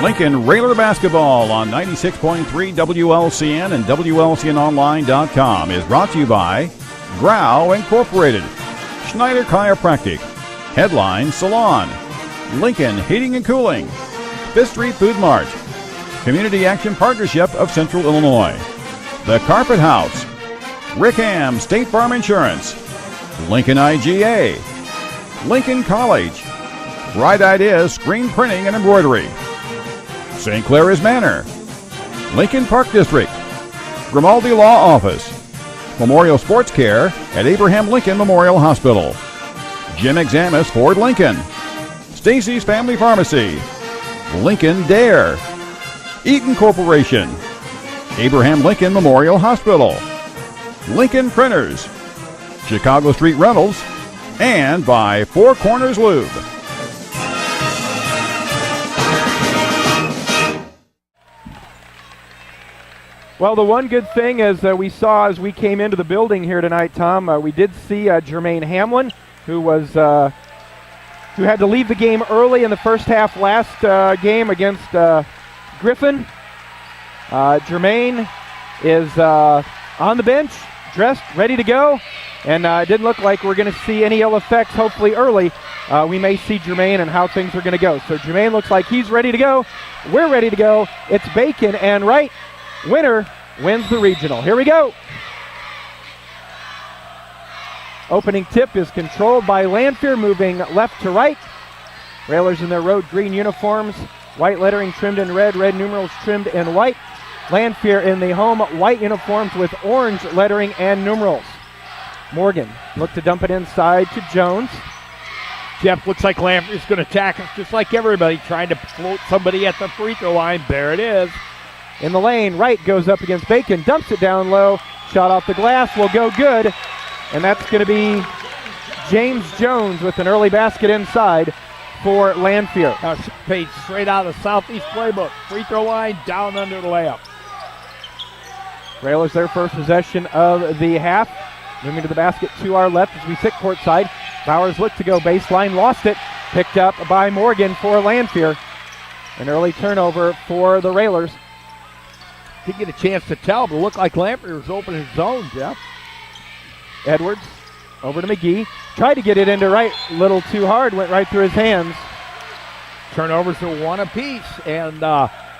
Lincoln Railer Basketball on 96.3 WLCN and WLCNonline.com is brought to you by Grau Incorporated, Schneider Chiropractic, Headline Salon, Lincoln Heating and Cooling, Fifth Street Food Mart, Community Action Partnership of Central Illinois, The Carpet House, Rickham State Farm Insurance, Lincoln IGA, Lincoln College, Bright Ideas Screen Printing and Embroidery, St. Clair's Manor, Lincoln Park District, Grimaldi Law Office, Memorial Sports Care at Abraham Lincoln Memorial Hospital, Jim Examus Ford Lincoln, Stacy's Family Pharmacy, Lincoln Dare, Eaton Corporation, Abraham Lincoln Memorial Hospital, Lincoln Printers, Chicago Street Rentals, and by Four Corners Lube. Well, the one good thing is we saw as we came into the building here tonight, Tom, we did see Jermaine Hamlin, who had to leave the game early in the first half last game against Griffin. Jermaine is on the bench, dressed, ready to go, and it didn't look like we're going to see any ill effects, hopefully early. We may see Jermaine and how things are going to go. So Jermaine looks like he's ready to go. We're ready to go. It's Bacon and Wright. Winner wins the regional. Here we go. Opening tip is controlled by Lanphier, moving left to right. Railers in their road green uniforms, white lettering trimmed in red, red numerals trimmed in white. Lanphier in the home white uniforms with orange lettering and numerals. Morgan looked to dump it inside to Jones. Jeff, looks like Lanphier's going to attack us just like everybody, trying to float somebody at the free throw line. There it is. In the lane, Wright goes up against Bacon, dumps it down low. Shot off the glass will go good. And that's going to be James Jones with an early basket inside for Lanphier. Page straight out of the Southeast playbook. Free throw line, down under the layup. Railers their first possession of the half. Moving to the basket to our left as we sit courtside. Bowers looked to go baseline, lost it. Picked up by Morgan for Lanphier. An early turnover for the Railers. Didn't get a chance to tell, but it looked like Lanphier was open his zone, Jeff. Edwards over to McGee. Tried to get it into Wright. A little too hard. Went right through his hands. Turnovers are one apiece. And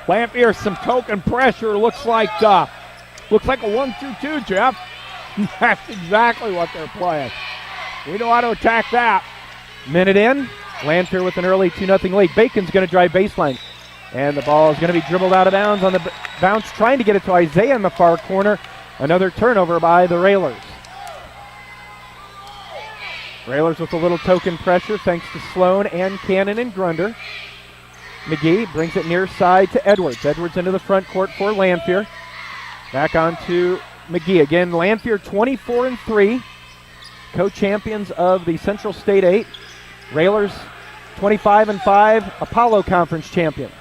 Lanphier, some token pressure. Looks like a 1-2-2, Jeff. That's exactly what they're playing. We know how to attack that. Minute in. Lanphier with an early 2-0 lead. Bacon's going to drive baseline. And the ball is going to be dribbled out of bounds on the bounce, trying to get it to Isaiah in the far corner. Another turnover by the Railers. Railers with a little token pressure thanks to Sloan and Cannon and Grunder. McGee brings it near side to Edwards. Edwards into the front court for Lanphier. Back on to McGee. Again, Lanphier 24-3. Co-champions of the Central State 8. Railers 25-5. Apollo Conference champions.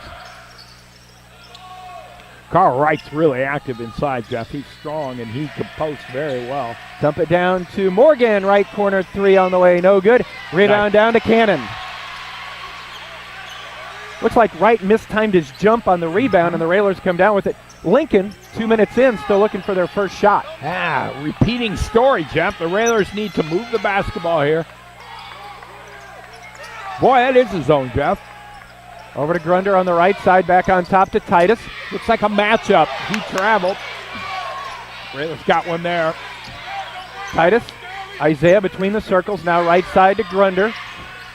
Carl Wright's really active inside, Jeff. He's strong, and he can post very well. Dump it down to Morgan. Right corner three on the way. No good. Rebound down to Cannon. Looks like Wright mistimed his jump on the rebound, and the Railers come down with it. Lincoln, 2 minutes in, still looking for their first shot. Repeating story, Jeff. The Railers need to move the basketball here. Boy, that is the zone, Jeff. Over to Grunder on the right side, back on top to Titus. Looks like a matchup. He traveled. Railers got one there. Titus, Isaiah between the circles, now right side to Grunder.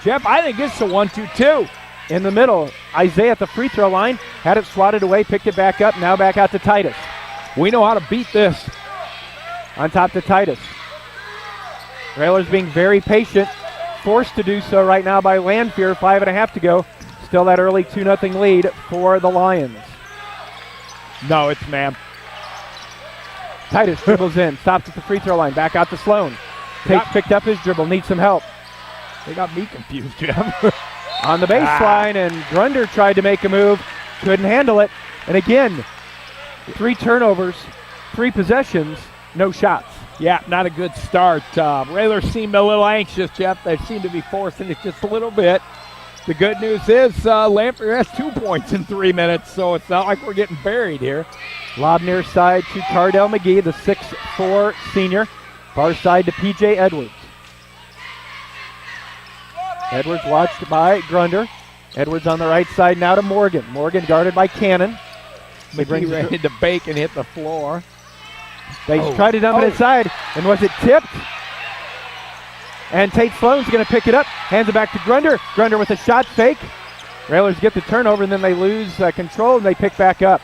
Jeff, I think it's a 1-2-2. In the middle, Isaiah at the free throw line, had it swatted away, picked it back up, now back out to Titus. We know how to beat this. On top to Titus. Railers being very patient, forced to do so right now by Lanphier, 5.5 to go. Still that early 2-0 lead for the Lions. No, it's man. Titus dribbles in, stops at the free throw line, back out to Sloan. Picked up his dribble, needs some help. They got me confused, Jeff. On the baseline, and Grunder tried to make a move, couldn't handle it. And again, 3 turnovers, 3 possessions, no shots. Yeah, not a good start. Railers seemed a little anxious, Jeff. They seem to be forcing it just a little bit. The good news is Lanphier has 2 points in 3 minutes, so it's not like we're getting buried here. Lob near side to Cardell McGee, the 6'4 senior. Far side to P.J. Edwards. Edwards watched by Grunder. Edwards on the right side now to Morgan. Morgan guarded by Cannon. McGee ready to bake and hit the floor. They tried to dump it inside, and was it tipped? And Tate Sloan's going to pick it up, hands it back to Grunder. Grunder with a shot fake. Railers get the turnover, and then they lose control, and they pick back up.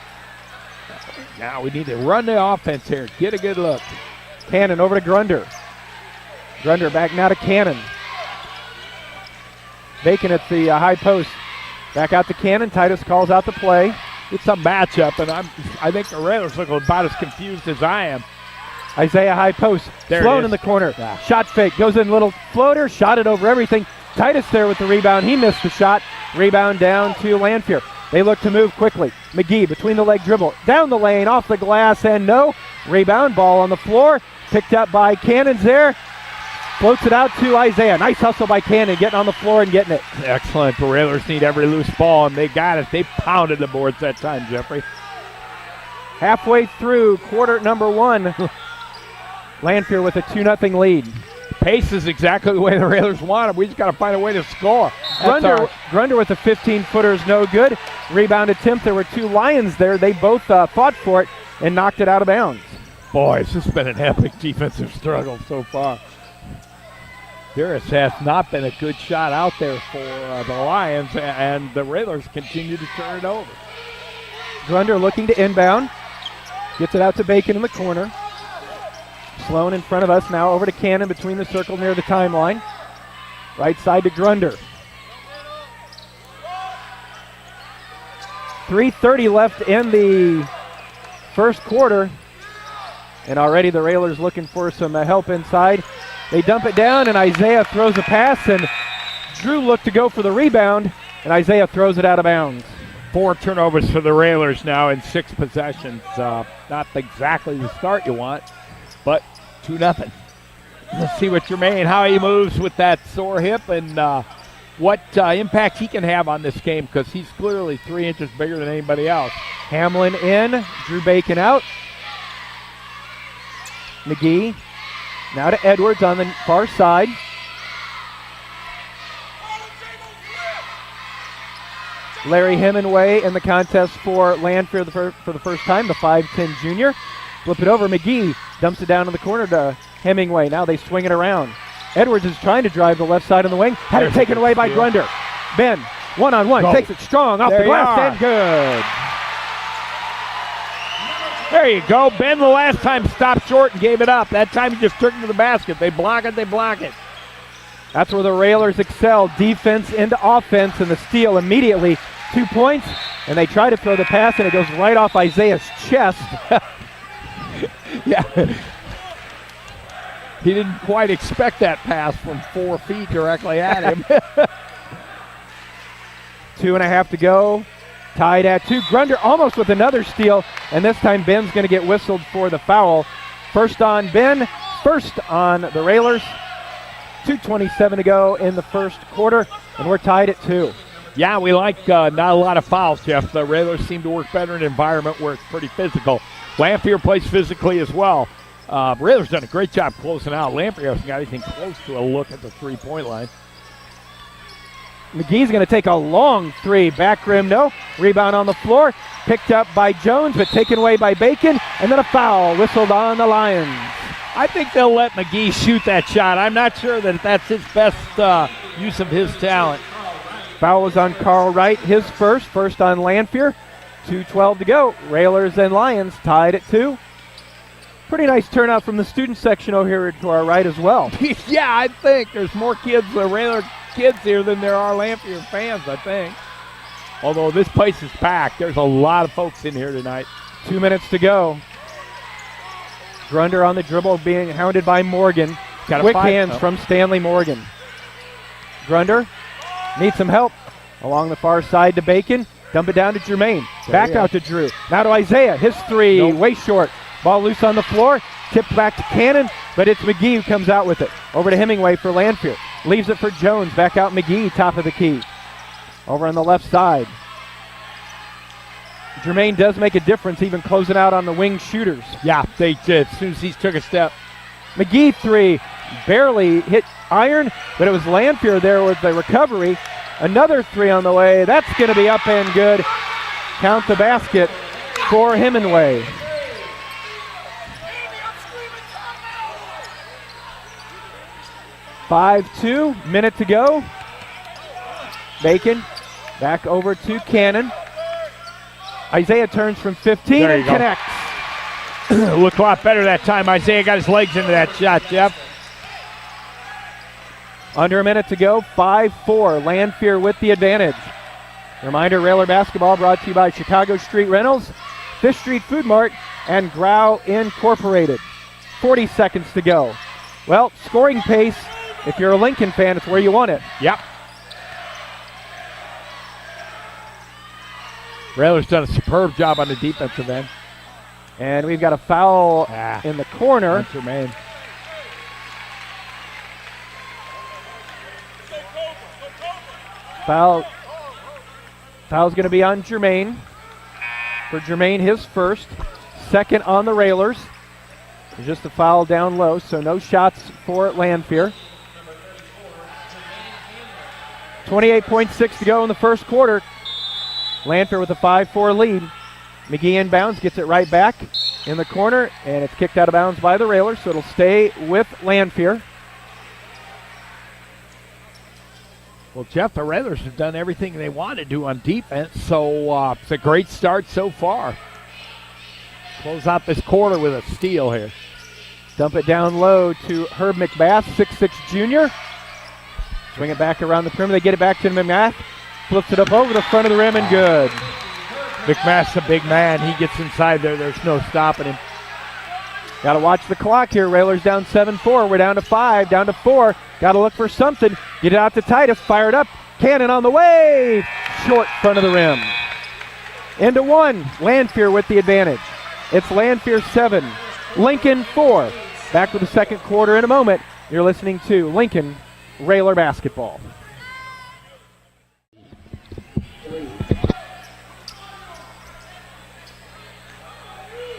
Now we need to run the offense here. Get a good look. Cannon over to Grunder. Grunder back now to Cannon. Bacon at the high post. Back out to Cannon. Titus calls out the play. It's a matchup, and I think the Railers look about as confused as I am. Isaiah high post. Sloan in the corner. Yeah. Shot fake. Goes in little floater. Shot it over everything. Titus there with the rebound. He missed the shot. Rebound down to Lanphier. They look to move quickly. McGee between the leg dribble. Down the lane. Off the glass and no. Rebound. Ball on the floor. Picked up by Cannons there. Floats it out to Isaiah. Nice hustle by Cannon. Getting on the floor and getting it. Excellent. The Railers need every loose ball, and they got it. They pounded the boards that time, Jeffrey. Halfway through quarter number 1. Lanphier with a 2-0 lead. Pace is exactly the way the Railers want it. We just got to find a way to score. Grunder with a 15-footer is no good. Rebound attempt. There were 2 Lions there. They both fought for it and knocked it out of bounds. Boys, this has been an epic defensive struggle so far. Harris has not been a good shot out there for the Lions, and the Railers continue to turn it over. Grunder looking to inbound. Gets it out to Bacon in the corner. Sloan in front of us now over to Cannon between the circle near the timeline. Right side to Grunder. 3:30 left in the first quarter. And already the Railers looking for some help inside. They dump it down, and Isaiah throws a pass, and Drew looked to go for the rebound, and Isaiah throws it out of bounds. 4 turnovers for the Railers now in 6 possessions. Not exactly the start you want, but 2-0. Let's see what Jermaine, how he moves with that sore hip, and what impact he can have on this game, because he's clearly 3 inches bigger than anybody else. Hamlin in, Drew Bacon out. McGee now to Edwards on the far side. Larry Hemingway in the contest for Lanphier for the first time, the 5'10 junior. Flip it over. McGee dumps it down in the corner to Hemingway. Now they swing it around. Edwards is trying to drive the left side on the wing. Had it taken away by Grunder. Ben, one-on-one, takes it strong off the glass and good. There you go. Ben the last time stopped short and gave it up. That time he just took it to the basket. They block it, they block it. That's where the Railers excel. Defense into offense, and the steal immediately. 2 points, and they try to throw the pass, and it goes right off Isaiah's chest. Yeah. He didn't quite expect that pass from 4 feet directly at him. 2.5 to go. Tied at 2. Grunder almost with another steal, and this time Ben's going to get whistled for the foul. First on Ben, first on the Railers. 2:27 to go in the first quarter, and we're tied at 2. Yeah, we like not a lot of fouls, Jeff. The Railers seem to work better in an environment where it's pretty physical. Lanphier plays physically as well. Railers done a great job closing out. Lanphier hasn't got anything close to a look at the three-point line. McGee's going to take a long 3. Back rim, no. Rebound on the floor. Picked up by Jones, but taken away by Bacon. And then a foul whistled on the Lions. I think they'll let McGee shoot that shot. I'm not sure that that's his best use of his talent. Foul was on Carl Wright, his first on Lanphier. 2:12 to go. Railers and Lions tied at 2. Pretty nice turnout from the student section over here to our right as well. Yeah, I think there's more kids, Railer kids here than there are Lanphier fans, I think. Although this place is packed. There's a lot of folks in here tonight. 2 minutes to go. Grunder on the dribble being hounded by Morgan. Quick hands from Stanley Morgan. Grunder needs some help. Along the far side to Bacon. Dump it down to Jermaine. Back out to Drew. Now to Isaiah. His 3, way short. Ball loose on the floor. Tipped back to Cannon, but it's McGee who comes out with it. Over to Hemingway for Lanphier. Leaves it for Jones. Back out McGee, top of the key. over on the left side. Jermaine does make a difference, even closing out on the wing shooters. Yeah, they did. As soon as he took a step. McGee three, barely hit iron, but it was Lanphier there with the recovery. Another three on the way. That's going to be up and good. Count the basket for Hemingway. .52, minute to go. Bacon back over to Cannon. Isaiah turns from 15 and connects. Looked a lot better that time. Isaiah got his legs into that shot, Jeff. Under a minute to go, 5-4. Lanphier with the advantage. Reminder, Railer basketball brought to you by Chicago Street Rentals, Fish Street Food Mart, and Grau Incorporated. 40 seconds to go. Well, scoring pace, if you're a Lincoln fan, it's where you want it. Yep. Railer's done a superb job on the defensive end. And we've got a foul in the corner. Jermaine. Foul's going to be on Jermaine. For Jermaine, his first. Second on the Railers. There's just a foul down low, so no shots for Lanphier. 28.6 to go in the first quarter. Lanphier with a 5-4 lead. McGee inbounds, gets it right back in the corner, and it's kicked out of bounds by the Railers, so it'll stay with Lanphier. Well, Jeff, the Railers have done everything they want to do on defense, so it's a great start so far. Close out this quarter with a steal here. Dump it down low to Herb McBath, 6'6 junior. Swing it back around the perimeter. They get it back to McBath. Flips it up over the front of the rim and good. McMath's a big man. He gets inside there. There's no stopping him. Got to watch the clock here. Railers down 7-4. We're down to 5, down to 4. Got to look for something. Get it out to Titus. Fire it up. Cannon on the way. Short front of the rim. Into 1. Lanphier with the advantage. It's Lanphier 7, Lincoln 4. Back with the second quarter in a moment. You're listening to Lincoln Railer Basketball.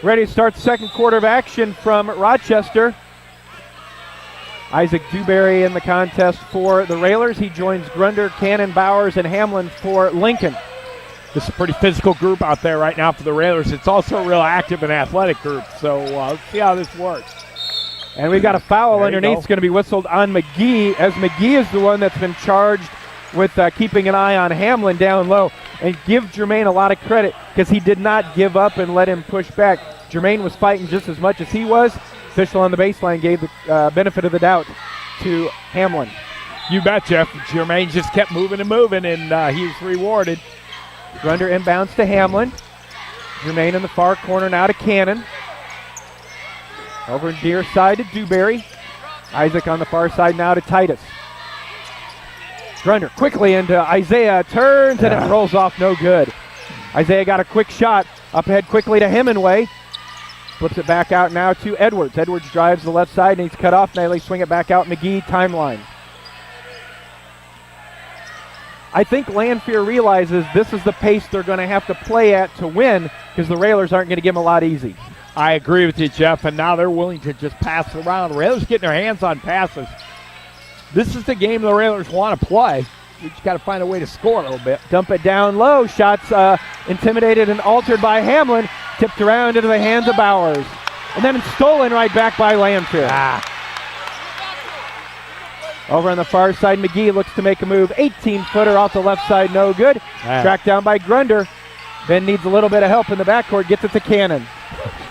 Ready to start the second quarter of action from Rochester. Isaac Dewberry in the contest for the Railers. He joins Grunder, Cannon, Bowers, and Hamlin for Lincoln. This is a pretty physical group out there right now for the Railers. It's also a real active and athletic group, so let's see how this works. And we've got a foul underneath. It's going to be whistled on McGee, as McGee is the one that's been charged with keeping an eye on Hamlin down low. And give Jermaine a lot of credit because he did not give up and let him push back. Jermaine was fighting just as much as he was. Official on the baseline gave the benefit of the doubt to Hamlin. You bet, Jeff. Jermaine just kept moving and moving, and he was rewarded. Grunder inbounds to Hamlin. Jermaine in the far corner now to Cannon. Over in near side to Dewberry. Isaac on the far side now to Titus. Grunder quickly into Isaiah. Turns and it rolls off no good. Isaiah got a quick shot. Up ahead quickly to Hemingway. Flips it back out now to Edwards. Edwards drives the left side and he's cut off. Now they swing it back out. McGee timeline. I think Lanphier realizes this is the pace they're going to have to play at to win because the Railers aren't going to give them a lot easy. I agree with you, Jeff, and now they're willing to just pass it around. Railers getting their hands on passes. This is the game the Railers want to play. We just got to find a way to score a little bit. Dump it down low. Shots intimidated and altered by Hamlin. Tipped around into the hands of Bowers. And then it's stolen right back by Lanphier. Over on the far side, McGee looks to make a move. 18-footer off the left side, no good. Tracked down by Grunder. Ben needs a little bit of help in the backcourt. Gets it to Cannon.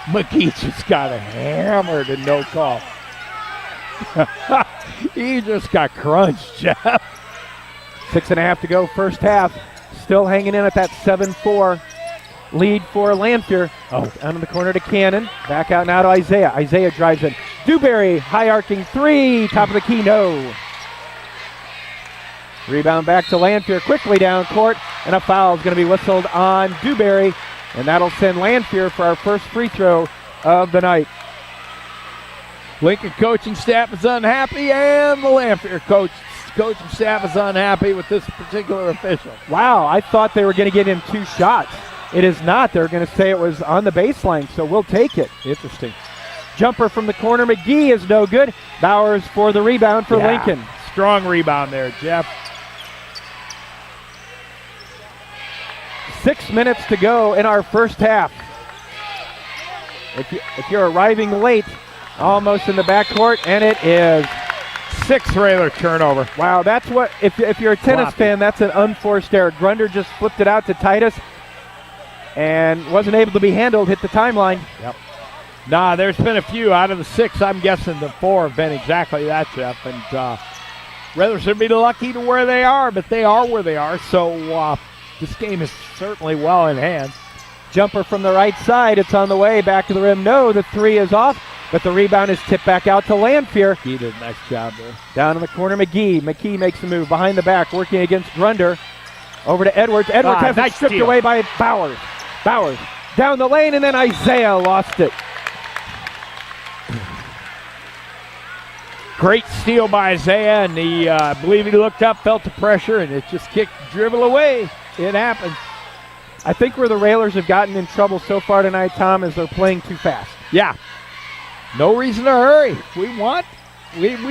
McGee just got hammered and no call. He just got crunched, Jeff. 6.5 to go first half. Still hanging in at that 7-4 lead for Lanphier. Down in the corner to Cannon. Back out now to Isaiah. Isaiah drives in. Dewberry, high arcing three. Top of the key, no. Rebound back to Lanphier. Quickly down court. And a foul is going to be whistled on Dewberry. And that'll send Lanphier for our first free throw of the night. Lincoln coaching staff is unhappy, and the Lanphier coaching staff is unhappy with this particular official. Wow, I thought they were going to get him 2 shots. It is not. They're going to say it was on the baseline, so we'll take it. Interesting. Jumper from the corner. McGee is no good. Bowers for the rebound for Lincoln. Strong rebound there, Jeff. 6 minutes to go in our first half. If you're arriving late, almost in the backcourt, and it is. 6th Railer turnover. Wow, that's what, if you're a tennis fan, that's an unforced error. Grunder just flipped it out to Titus and wasn't able to be handled, hit the timeline. Yep. Nah, there's been a few. Out of the 6, I'm guessing the 4 have been exactly that, Jeff. And Railers should be lucky to where they are, but they are where they are. So this game is certainly well in hand. Jumper from the right side. It's on the way. Back to the rim. No, the 3 is off, but the rebound is tipped back out to Lanphier. He did a nice job there. Down in the corner, McGee. McGee makes a move behind the back, working against Grunder. Over to Edwards. Edwards has it stripped away by Bowers. Bowers down the lane, and then Isaiah lost it. Great steal by Isaiah, and he, I believe he looked up, felt the pressure, and it just kicked dribble away. It happened. I think where the Railers have gotten in trouble so far tonight, Tom, is they're playing too fast. Yeah. No reason to hurry. We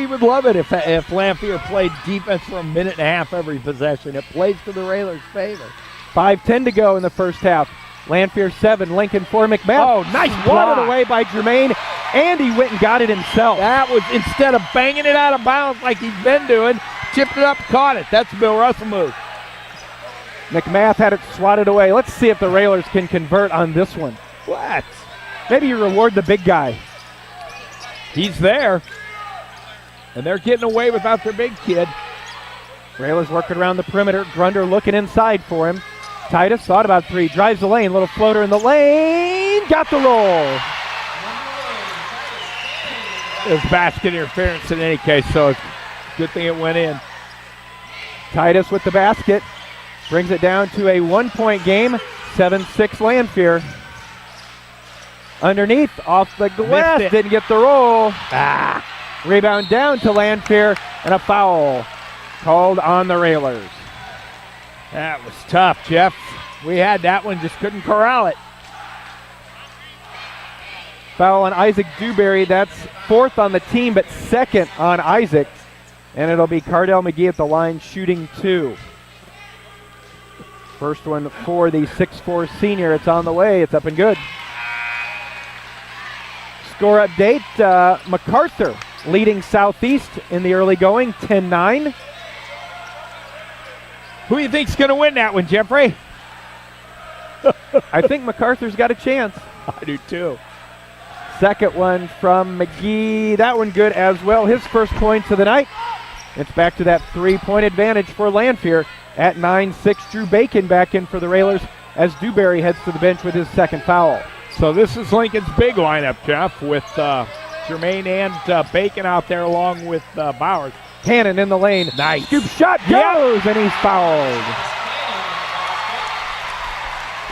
would love it if Lanphier played defense for a minute and a half every possession. It plays to the Railers' favor. 5:10 to go in the first half. Lanphier 7, Lincoln 4. McMahon. Oh, nice block. block. Away by Jermaine, and he went and got it himself. That was, instead of banging it out of bounds like he's been doing, chipped it up, caught it. That's a Bill Russell move. McMath had it swatted away. Let's see if the Railers can convert on this one. What? Maybe you reward the big guy. He's there. And they're getting away without their big kid. Railers working around the perimeter. Grunder looking inside for him. Titus thought about 3. Drives the lane. Little floater in the lane. Got the roll. It was basket interference in any case, so it's a good thing it went in. Titus with the basket. Brings it down to a 1-point game. 7-6 Lanphier. Underneath, off the glass. Didn't get the roll. Rebound down to Lanphier, and a foul called on the Railers. That was tough, Jeff. We had that one, just couldn't corral it. Foul on Isaac Dewberry. That's 4th on the team, but 2nd on Isaac. And it'll be Cardell McGee at the line shooting 2. First one for the 6'4 senior. It's on the way. It's up and good. Score update. MacArthur leading Southeast in the early going, 10-9. Who do you think's going to win that one, Jeffrey? I think MacArthur's got a chance. I do too. Second one from McGee. That one good as well. His first points of the night. It's back to that 3-point advantage for Lanphier at 9-6. Drew Bacon back in for the Railers as Dewberry heads to the bench with his 2nd foul. So this is Lincoln's big lineup, Jeff, with Jermaine and Bacon out there along with Bowers. Cannon in the lane. Nice. Scoop shot goes, and he's fouled.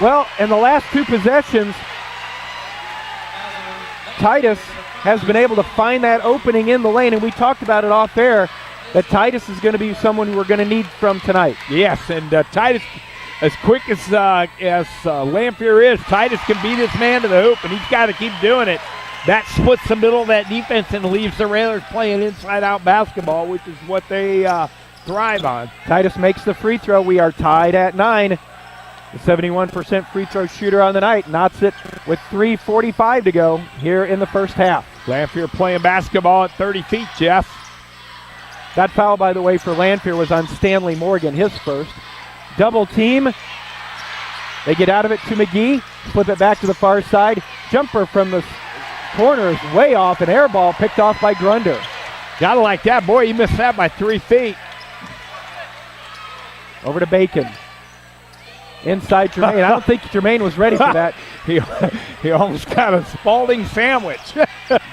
Well, in the last 2 possessions, Titus has been able to find that opening in the lane, and we talked about it off air, that Titus is going to be someone we're going to need from tonight. Yes, and Titus, as quick as Lanphier is, Titus can beat his man to the hoop, and he's got to keep doing it. That splits the middle of that defense and leaves the Railers playing inside-out basketball, which is what they thrive on. Titus makes the free throw. We are tied at 9. The 71% free throw shooter on the night knots it with 3:45 to go here in the first half. Lanphier playing basketball at 30 feet, Jeff. That foul, by the way, for Lanphier was on Stanley Morgan, his first. Double team. They get out of it to McGee. Flip it back to the far side. Jumper from the corner is way off. An air ball picked off by Grunder. Gotta like that. Boy, you missed that by 3 feet. Over to Bacon. Inside Jermaine. I don't think Jermaine was ready for that. He almost got a Spalding sandwich.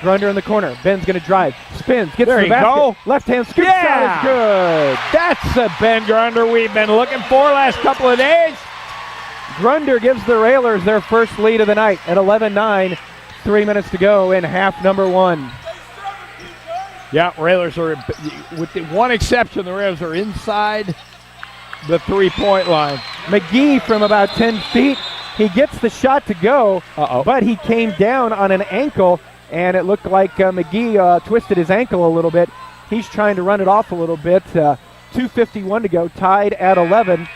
Grunder in the corner. Ben's going to drive. Spins. Gets there to the basket. Go. Left hand scoop shot is good. That's the Ben Grunder we've been looking for last couple of days. Grunder gives the Railers their first lead of the night at 11-9. 3 minutes to go in half number 1. Yeah, Railers are, with the one exception, the Railers are inside the three-point line. McGee from about 10 feet. He gets the shot to go, but he came down on an ankle, and it looked like McGee twisted his ankle a little bit. He's trying to run it off a little bit. 2:51 to go, tied at 11.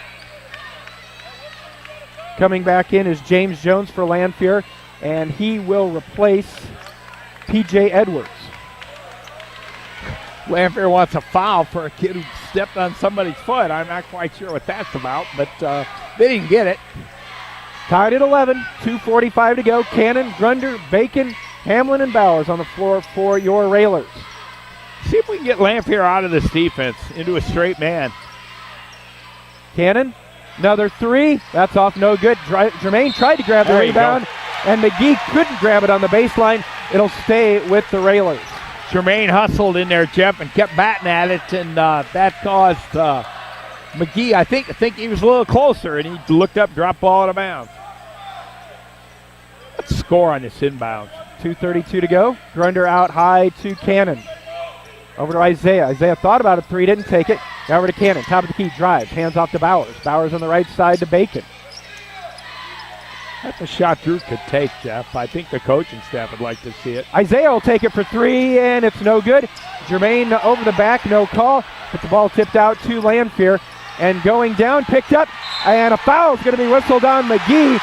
Coming back in is James Jones for Lanphier, and he will replace P.J. Edwards. Lanphier wants a foul for a kid who stepped on somebody's foot. I'm not quite sure what that's about, but they didn't get it. Tied at 11, 2:45 to go. Cannon, Grunder, Bacon, Hamlin, and Bowers on the floor for your Railers. See if we can get Lanphier out of this defense into a straight man. Cannon, another three. That's off, no good. Jermaine tried to grab the rebound, and McGee couldn't grab it on the baseline. It'll stay with the Railers. Jermaine hustled in there, Jeff, and kept batting at it, and that caused McGee, I think he was a little closer, and he looked up, dropped ball out of bounds. Let's score on this inbound. 2:32 to go. Grunder out high to Cannon. Over to Isaiah. Isaiah thought about a three, didn't take it. Now over to Cannon. Top of the key, drives, hands off to Bowers. Bowers on the right side to Bacon. That's a shot Drew could take, Jeff. I think the coaching staff would like to see it. Isaiah will take it for three, and it's no good. Jermaine over the back, no call. But the ball tipped out to Lanphier. And going down, picked up, and a foul is going to be whistled on McGee.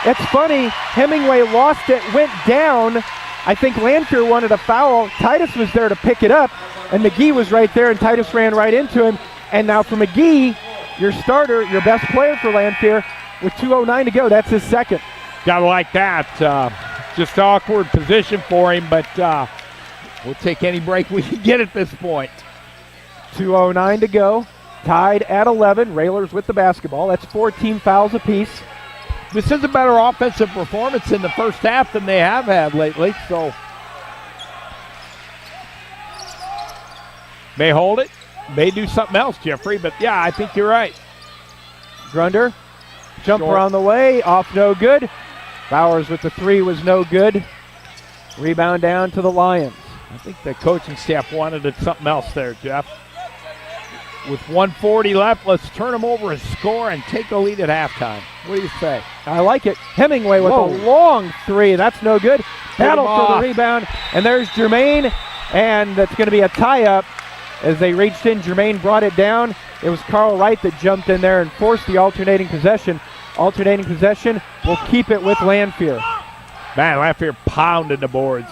It's funny, Hemingway lost it, went down. I think Lanphier wanted a foul. Titus was there to pick it up, and McGee was right there, and Titus ran right into him. And now for McGee, your starter, your best player for Lanphier, with 2:09 to go. That's his second. Gotta like that. Just awkward position for him, but we'll take any break we can get at this point. 2:09 to go. Tied at 11. Railers with the basketball. That's 14 fouls apiece. This is a better offensive performance in the first half than they have had lately, so may hold it, may do something else, Jeffrey, but yeah, I think you're right. Grunder, jumper on the way, off no good. Bowers with the three was no good. Rebound down to the Lions. I think the coaching staff wanted it something else there, Jeff. With 1:40 left, let's turn them over and score and take the lead at halftime. What do you say? I like it. Hemingway with a long three. That's no good. Battle for the rebound. And there's Jermaine. And that's going to be a tie-up as they reached in. Jermaine brought it down. It was Carl Wright that jumped in there and forced the alternating possession. Alternating possession will keep it with Lanphier. Man, Lanphier pounded the boards.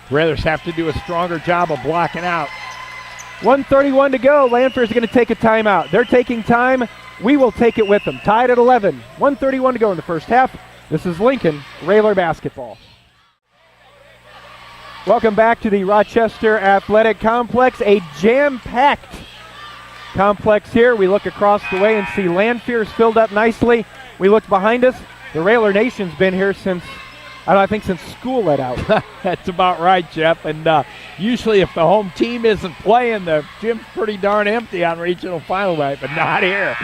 Railers have to do a stronger job of blocking out. 1:31 to go. Lanphier is going to take a timeout. They're taking time. We will take it with them. Tied at 11. 1:31 to go in the first half. This is Lincoln Railer basketball. Welcome back to the Rochester Athletic Complex. A jam-packed complex here. We look across the way and see Lanphier's filled up nicely. We look behind us. The Railer Nation's been here since since school let out. That's about right, Jeff. And usually if the home team isn't playing, the gym's pretty darn empty on regional final night, but not here.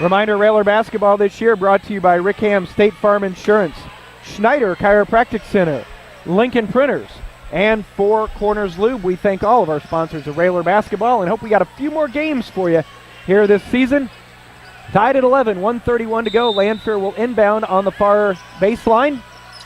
Reminder, Railer basketball this year brought to you by Rickham State Farm Insurance, Schneider Chiropractic Center, Lincoln Printers, and Four Corners Lube. We thank all of our sponsors of Railer basketball and hope we got a few more games for you here this season. Tied at 11, 1:31 to go. Lanphier will inbound on the far baseline.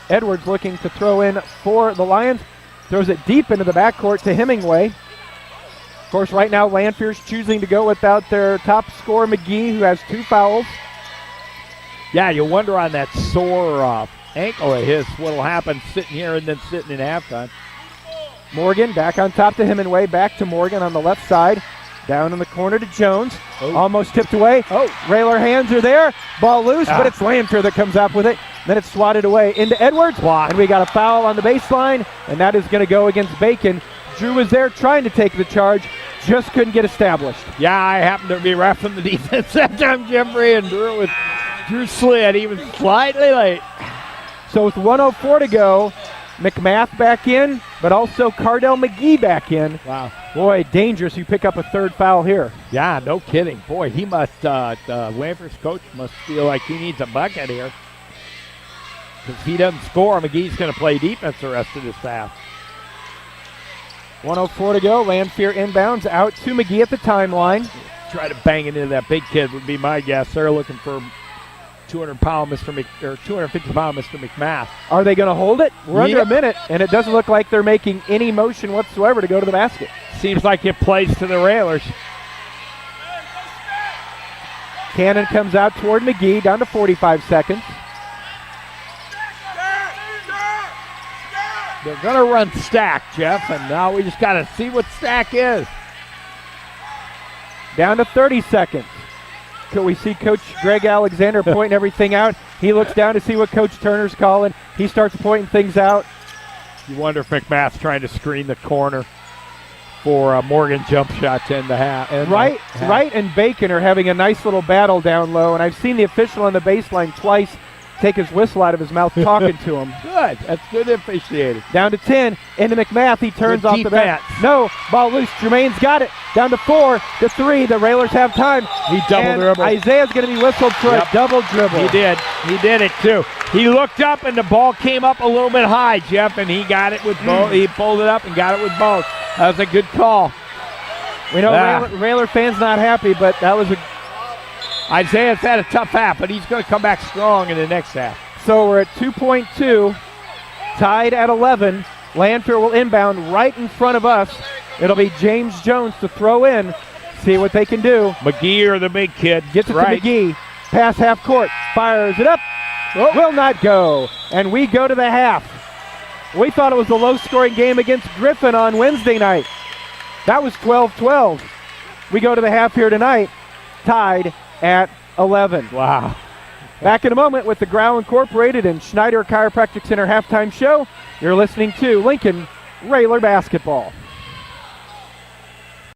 Edwards looking to throw in for the Lions. Throws it deep into the backcourt to Hemingway. Of course, right now, Lanphier's choosing to go without their top scorer, McGee, who has 2 fouls. Yeah, you wonder on that sore ankle of his what'll happen sitting here and then sitting in halftime. Morgan back on top to Hemingway. Back to Morgan on the left side. Down in the corner to Jones. Almost tipped away. Railer hands are there. Ball loose, but it's Lanphier that comes up with it. Then it's swatted away into Edwards. And we got a foul on the baseline, and that is going to go against Bacon. Drew was there trying to take the charge, just couldn't get established. Yeah, I happened to be reffing the defense that time, Jeffrey, and Drew slid. He was slightly late. So with 1:04 to go, McMath back in, but also Cardell McGee back in. Wow. Boy, dangerous. You pick up a 3rd foul here. Yeah, no kidding. Boy, he must, Lanphier's coach must feel like he needs a bucket here. If he doesn't score, McGee's going to play defense the rest of this half. 1:04 to go. Lanphier inbounds out to McGee at the timeline. Try to bang it into that big kid would be my guess. They're looking for 250-pound Mr. McMath. Are they going to hold it? We're under a minute, and it doesn't look like they're making any motion whatsoever to go to the basket. Seems like it plays to the Railers. Cannon comes out toward McGee, down to 45 seconds. They're going to run stack, Jeff, and now we just got to see what stack is. Down to 30 seconds. We see Coach Greg Alexander pointing everything out. He looks down to see what Coach Turner's calling. He starts pointing things out. You wonder if McMath's trying to screen the corner for Morgan jump shot to end the half. Wright and Bacon are having a nice little battle down low, and I've seen the official on the baseline twice take his whistle out of his mouth talking to him. Good. That's good officiating. Down to 10. Into McMath. He turns Good off the bat. No. Ball loose. Jermaine's got it. Down to 4 to 3. The Railers have time. He double dribbled. Isaiah's going to be whistled for a double dribble. He did. He did it too. He looked up and the ball came up a little bit high, Jeff, and he got it with both. He pulled it up and got it with both. That was a good call. We know Railer fans not happy, but that was a... Isaiah's had a tough half, but he's going to come back strong in the next half. So we're at 2.2, tied at 11. Lanphier will inbound right in front of us. It'll be James Jones to throw in, see what they can do. McGee or the big kid. Gets it to McGee. Pass half court. Fires it up. Will not go. And we go to the half. We thought it was a low-scoring game against Griffin on Wednesday night. That was 12-12. We go to the half here tonight, tied at 11. Wow. Back in a moment with the Grau Incorporated and Schneider Chiropractic Center halftime show. You're listening to Lincoln Railer Basketball.